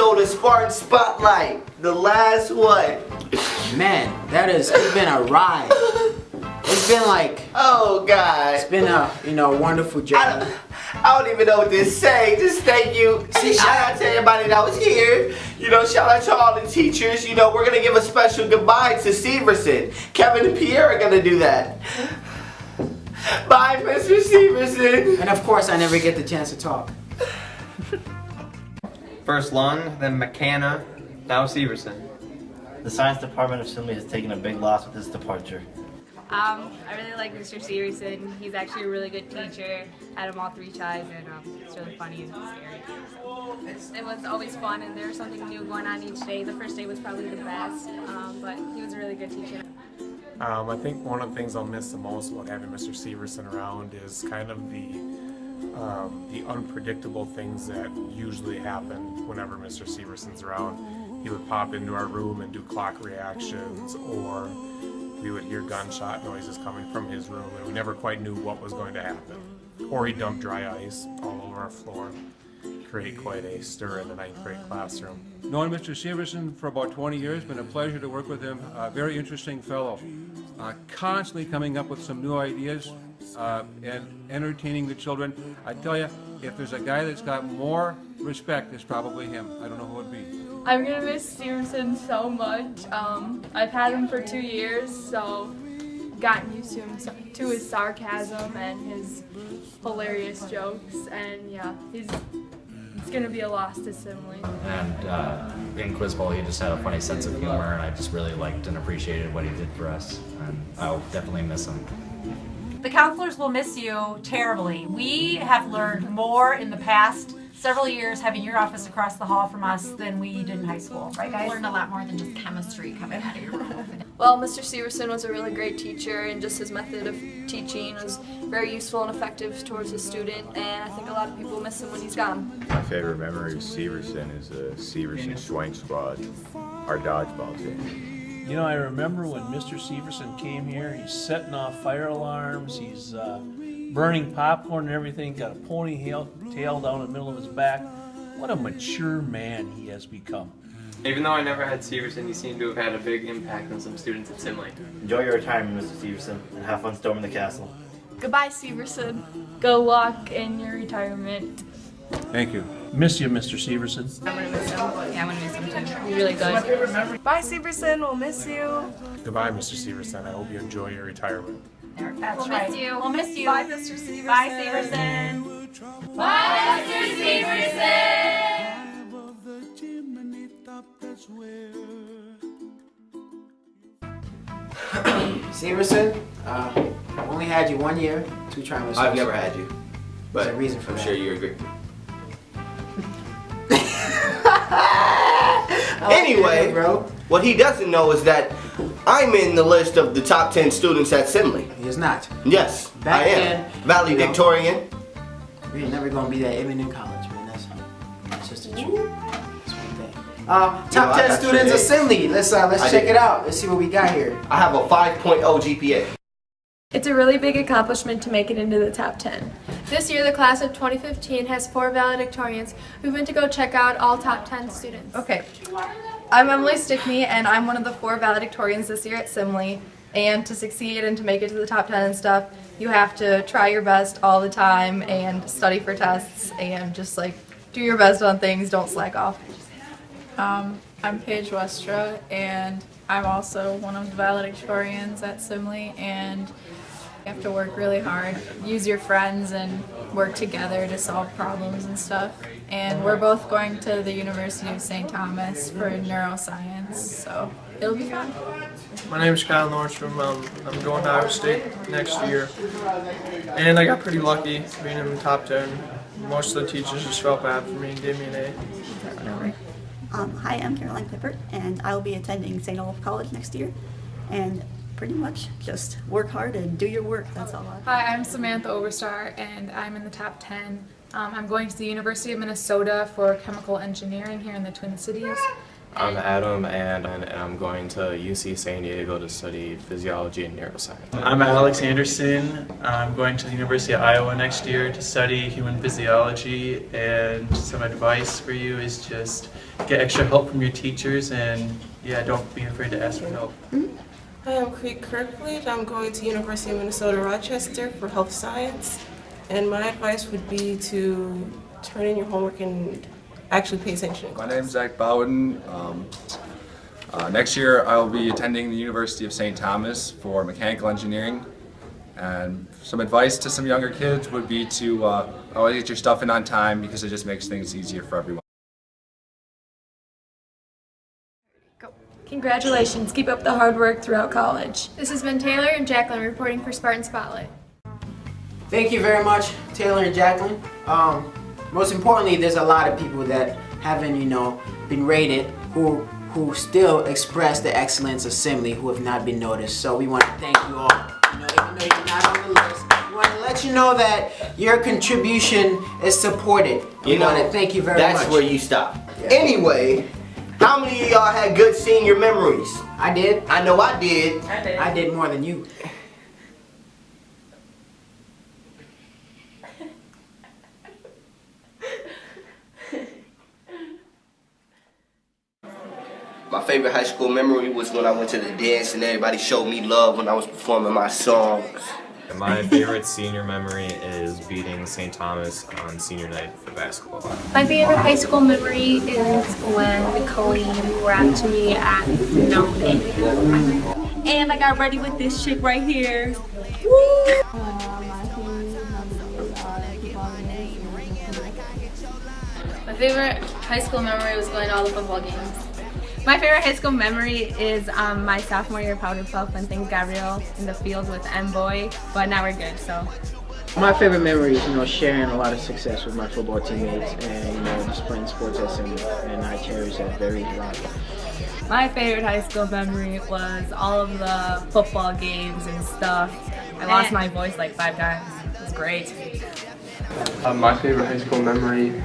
episode of Spartan Spotlight. The last one. Man, it's been a ride. It's been like, oh God. It's been a, wonderful journey. I don't even know what to say. Just thank you. Shout out to everybody that was here. Shout out to all the teachers. We're going to give a special goodbye to Severson. Kevin and Pierre are going to do that. Bye, Mr. Severson. And of course, I never get the chance to talk. First Lund, then McKenna, now Severson. The science department of Simley has taken a big loss with his departure. I really like Mr. Severson. He's actually a really good teacher. Had him all 3 tries, and it's really funny and scary. It was always fun, and there was something new going on each day. The first day was probably the best, but he was a really good teacher. I think one of the things I'll miss the most about having Mr. Severson around is kind of the unpredictable things that usually happen whenever Mr. Severson's around. He would pop into our room and do clock reactions, or we would hear gunshot noises coming from his room, and we never quite knew what was going to happen. Or he'd dump dry ice all over our floor, create quite a stir in the 9th grade classroom. Known Mr. Severson for about 20 years, been a pleasure to work with him. A very interesting fellow, constantly coming up with some new ideas and entertaining the children. I tell you, if there's a guy that's got more respect, it's probably him. I don't know who it would be. I'm gonna miss Severson so much. I've had him for 2 years, so gotten used to him, to his sarcasm and his hilarious jokes, and yeah, it's gonna be a loss to Simley. And in Quiz Bowl, he just had a funny sense of humor, and I just really liked and appreciated what he did for us, and I'll definitely miss him. The counselors will miss you terribly. We have learned more in the past several years having your office across the hall from us than we did in high school, right guys? Learned a lot more than just chemistry coming out of your room. Well, Mr. Severson was a really great teacher, and just his method of teaching was very useful and effective towards the student, and I think a lot of people miss him when he's gone. My favorite memory of Severson is the Severson Swank Squad, our dodgeball team. I remember when Mr. Severson came here, he's setting off fire alarms, he's burning popcorn and everything, got a ponytail down the middle of his back. What a mature man he has become. Even though I never had Severson, he seemed to have had a big impact on some students at Simley. Enjoy your retirement, Mr. Severson, and have fun storming the castle. Goodbye, Severson. Go walk in your retirement. Thank you. Miss you, Mr. Severson. I'm gonna miss him. Yeah, I'm gonna miss him too. He's really good. Bye, Severson. We'll miss you. Goodbye, Mr. Severson. I hope you enjoy your retirement. That's We'll right. miss you. We'll miss you. Bye, Mr. Severson. Bye, Severson. Bye, Mr. Severson. Severson, only had you 1 year, 2 trimesters. I've never had you. But There's a reason for I'm that. sure you agree. Anyway, Anyway, what he doesn't know is that I'm in the list of the top 10 students at Simley. He is not. Yes, Back I am. then, Valedictorian. We're never gonna be that even in college, man. That's just the truth. That's one thing. Top 10 got students straight of Simley. Let's I check did. it out. Let's see what we got here. I have a 5.0 GPA. It's a really big accomplishment to make it into the top 10. This year, the class of 2015 has 4 valedictorians who went to go check out all top 10 students. Okay, I'm Emily Stickney, and I'm one of the 4 valedictorians this year at Simley. And to succeed and to make it to the top 10 and stuff, you have to try your best all the time and study for tests and just do your best on things, don't slack off. I'm Paige Westra, and I'm also one of the valedictorians at Simley, and you have to work really hard, use your friends, and work together to solve problems and stuff. And we're both going to the University of St. Thomas for neuroscience, so it'll be fun. My name is Kyle Nordstrom. I'm going to Iowa State next year, and I got pretty lucky being in the top 10. Most of the teachers just felt bad for me and gave me an A. Hi, I'm Caroline Clippert, and I will be attending St. Olaf College next year. And pretty much just work hard and do your work, that's all. Hi, I'm Samantha Overstar, and I'm in the top 10. I'm going to the University of Minnesota for chemical engineering here in the Twin Cities, I'm Adam, and I'm going to UC San Diego to study physiology and neuroscience. I'm Alex Anderson. I'm going to the University of Iowa next year to study human physiology, and some advice for you is just get extra help from your teachers, and yeah, don't be afraid to ask for help. Hi, I'm Creek Kirkland. I'm going to University of Minnesota Rochester for health science, and my advice would be to turn in your homework and actually pay attention in class. My name's Zach Bowden. Next year I'll be attending the University of St. Thomas for mechanical engineering. And some advice to some younger kids would be to always get your stuff in on time, because it just makes things easier for everyone. Congratulations, keep up the hard work throughout college. This has been Taylor and Jacqueline reporting for Spartan Spotlight. Thank you very much, Taylor and Jacqueline. Most importantly, there's a lot of people that haven't, been rated who still express the excellence of Simley who have not been noticed. So we want to thank you all. Even though you're not on the list, we want to let you know that your contribution is supported. We want to thank you very much. That's where you stop. Yeah. Anyway, how many of y'all had good senior memories? I did. I know I did. I did more than you. My favorite high school memory was when I went to the dance and everybody showed me love when I was performing my songs. My favorite senior memory is beating St. Thomas on senior night for basketball. My favorite high school memory is when Colleen rapped me at Notre Dame. And I got ready with this chick right here. Woo! My favorite high school memory was going to all the football games. My favorite high school memory is my sophomore year powder puff when things got real in the field with M-Boy, but now we're good, so. My favorite memory is, sharing a lot of success with my football teammates and, just playing sports at Simley, and I cherish that very lot. My favorite high school memory was all of the football games and stuff. I lost my voice like 5 times. It was great. My favorite high school memory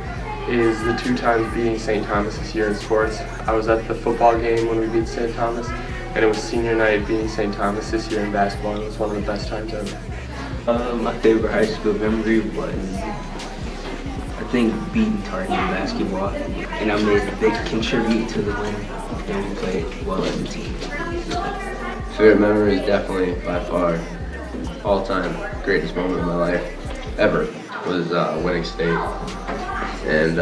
is the 2 times beating St. Thomas this year in sports. I was at the football game when we beat St. Thomas, and it was senior night beating St. Thomas this year in basketball. It was one of the best times ever. My favorite high school memory was, I think, beating Target in basketball, and I made a big contribute to the win, and we played well as a team. Favorite memory is definitely, by far, all-time greatest moment of my life ever was winning state. And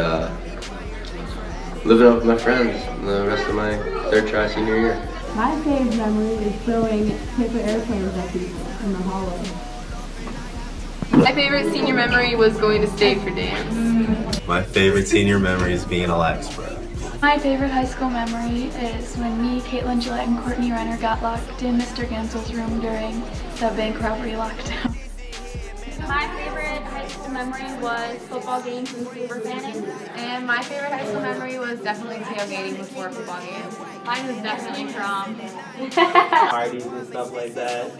living up with my friends the rest of my 3rd try senior year. My favorite memory is throwing paper airplanes at people in the hallway. My favorite senior memory was going to state for dance. My favorite senior memory is being a lax bro. My favorite high school memory is when me, Caitlin Gillette, and Courtney Renner got locked in Mr. Gensel's room during the bank robbery lockdown. My favorite high school memory was football games and Severson. And my favorite high school memory was definitely tailgating before football games. Mine was definitely prom. Parties and stuff like that.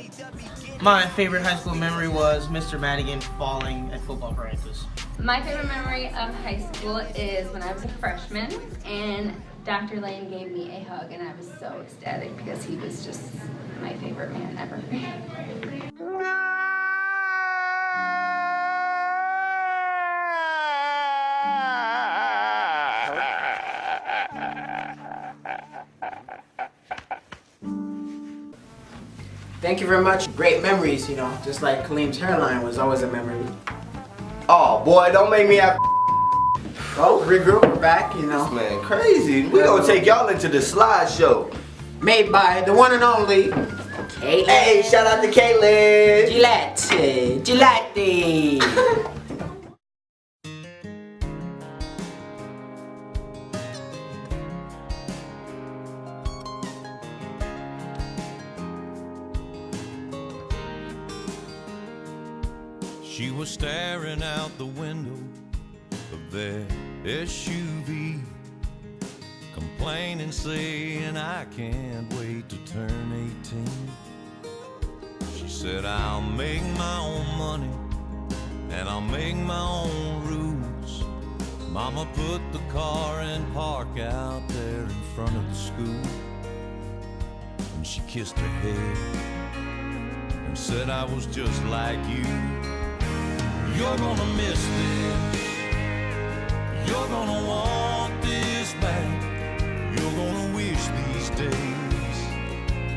My favorite high school memory was Mr. Madigan falling at football practice. My favorite memory of high school is when I was a freshman and Dr. Lane gave me a hug and I was so ecstatic because he was just my favorite man ever. Thank you very much. Great memories, just like Kaleem's hairline was always a memory. Oh boy, don't make me have. Oh, regroup, we're back, This man crazy. We gonna take y'all into the slideshow. Made by the one and only Caitlin. Hey, shout out to Caitlin. Gillette. She was staring out the window of their SUV, complaining, saying, I can't wait to turn 18. She said, I'll make my own money and I'll make my own rules. Mama put the car in park out there in front of the school, and she kissed her head and said I was just like you. You're gonna miss this, you're gonna want this back, you're gonna wish these days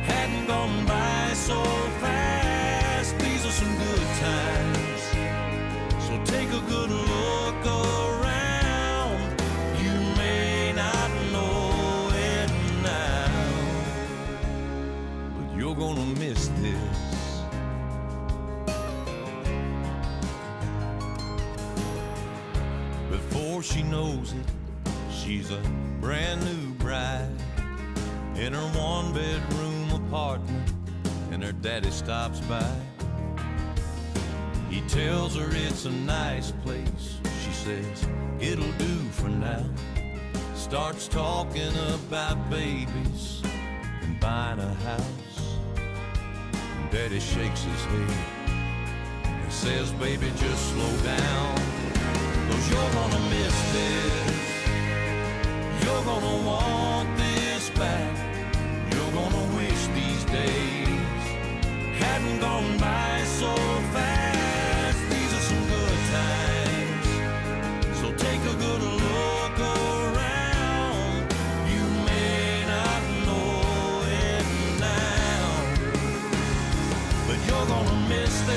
hadn't gone by so fast. These are some good times, so take a good look around. You may not know it now, but you're gonna miss this. Before she knows it, she's a brand new bride in her one-bedroom apartment, and her daddy stops by. He tells her it's a nice place. She says it'll do for now. Starts talking about babies and buying a house. And Daddy shakes his head and says, baby, just slow down, 'cause you're gonna miss this, you're gonna want this back, you're gonna wish these days hadn't gone by so fast. These are some good times, so take a good look around. You may not know it now, but you're gonna miss this.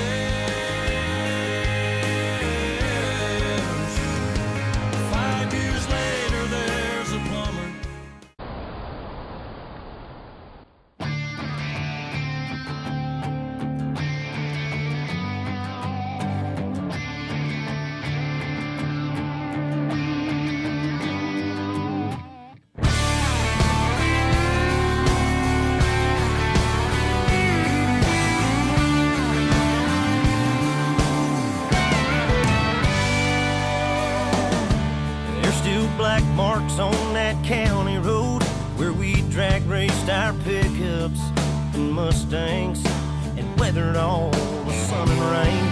5 years later, there's a plumber. There's still black marks on that county road where we drag raced our pickups and Mustangs and weathered all the sun and rain.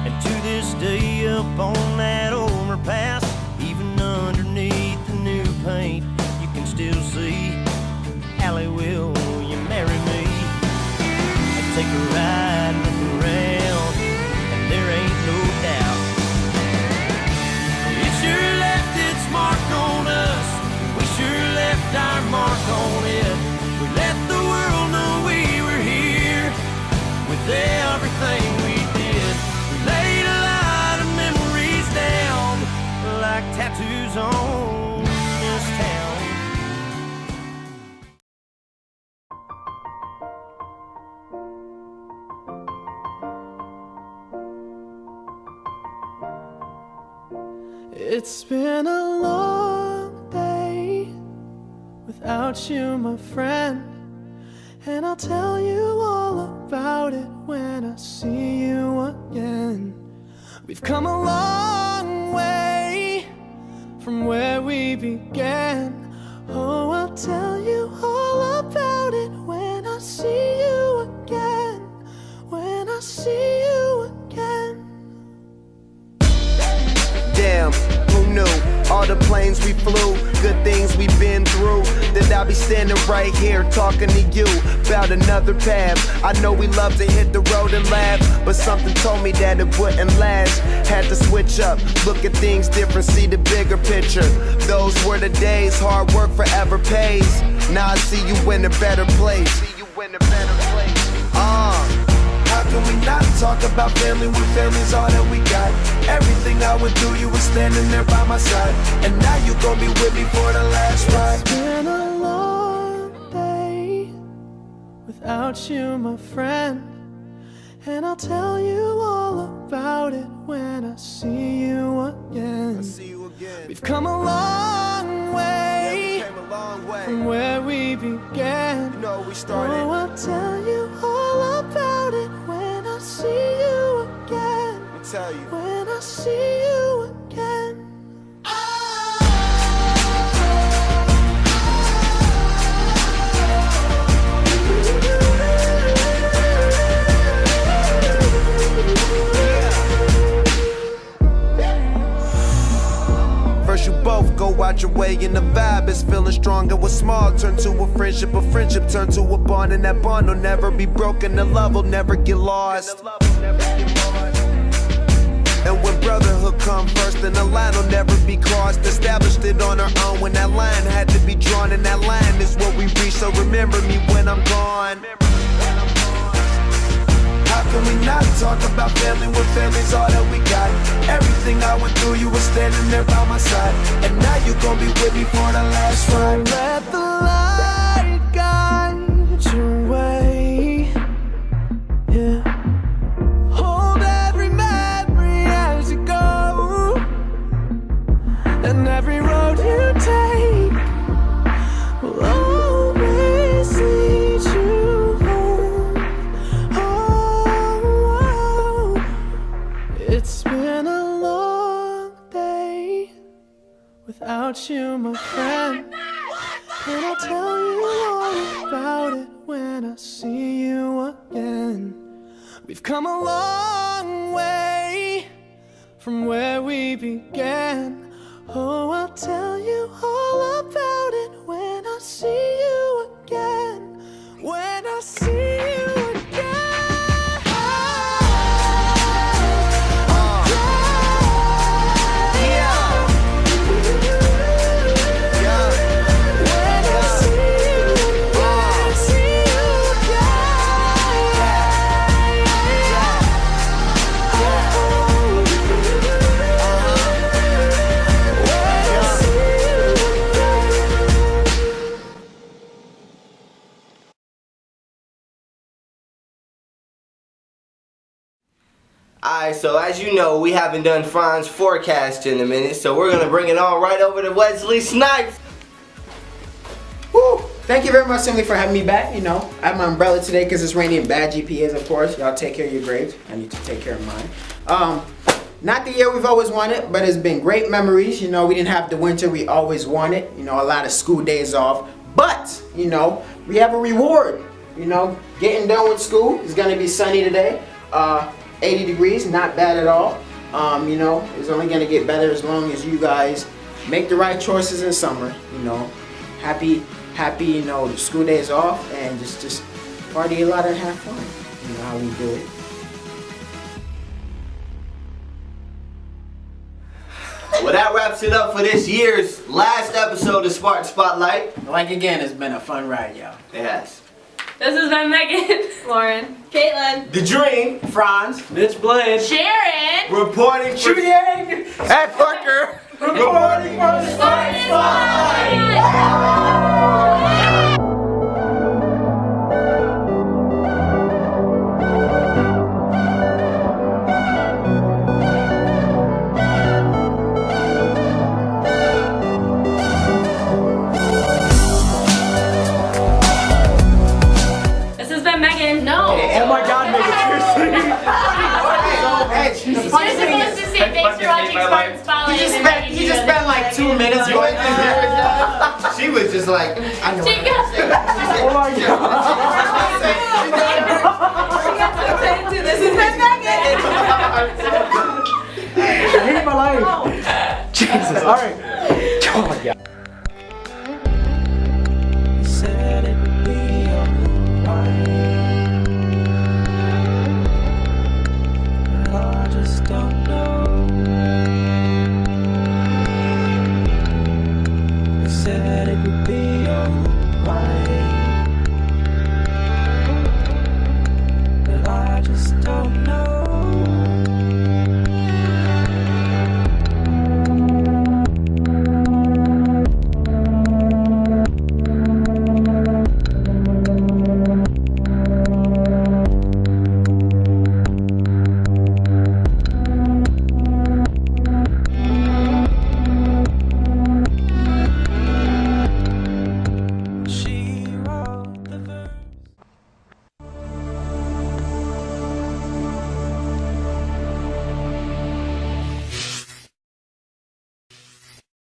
And to this day up on that overpass, even underneath the new paint, you can still see Allie, will you marry me? I'd take a ride and look around, and there ain't no doubt it sure left its mark on us. We sure left our mark on it. We let the world know we were here with everything we did. We laid a lot of memories down like tattoos on this town. It's been a long day without you, my friend, and I'll tell you all about it when I see you again. We've come a long way from where we began. Oh, I'll tell you all about it when I see you again. When I see you again. Damn, who knew? All the planes we flew, good things we've been through, that I'll be standing right here talking to you about another path. I know we love to hit the road and laugh, but something told me that it wouldn't last. Had to switch up, look at things different, see the bigger picture. Those were the days, hard work forever pays. Now I see you in a better place. How can we not talk about family when family's all that we got? Everything I would do, you were standing there by my side, and now you gon' be with me for the last ride. It's been a long day without you, my friend, and I'll tell you all about it when I see you again. We've come a long way from where we began. Oh, I'll tell you all about it when I see you again. When I see you again. First you both go out your way and the vibe is feeling strong. And what's small turn to a friendship turn to a bond, and that bond will never be broken. The love will never get lost. And when brotherhood come first, then the line will never be crossed. Established it on our own when that line had to be drawn, and that line is what we reach. So remember me when I'm gone. How can we not talk about family when family's all that we got? Everything I went through, you were standing there by my side, and now you gon' be with me for the last ride. Let the light guide your way. Yeah. Hold every memory as you go, and every road you take will always lead you home. Oh, it's been a long day without you, my friend, and I'll tell you all about it when I see you again. We've come a long way from where we began. Oh, I'll tell you all about it when I see you again. When I see you again. Alright, so as you know, we haven't done Fran's forecast in a minute, so we're gonna bring it on right over to Wesley Snipes. Woo! Thank you very much, Assembly, for having me back. You know, I have my umbrella today because it's raining and bad GPAs, of course. Y'all take care of your grades. I need to take care of mine. Not the year we've always wanted, but it's been great memories. You know, we didn't have the winter we always wanted. You know, a lot of school days off. But, you know, we have a reward. You know, getting done with school is gonna be sunny today. 80 degrees, not bad at all. You know, it's only gonna get better as long as you guys make the right choices in summer. You know, happy, you know, the school days off and just party a lot and have fun. You know how we do it. Well, that wraps it up for this year's last episode of Spartan Spotlight. Like again, it's been a fun ride, y'all. It has. This has been Megan, Lauren, Caitlin, The Dream, Franz, Mitch Blaine, Sharon, reporting for Julian, and Parker, reporting for Spartan Spotlight. Megan. No. Oh my God, Megan, seriously. You're supposed to say thanks for watching Spartan Spotlight. He just spent like 2 minutes going through here. She was just like, I know. Oh my God. This is Megan. I hate my life. Jesus. All right. Oh my God.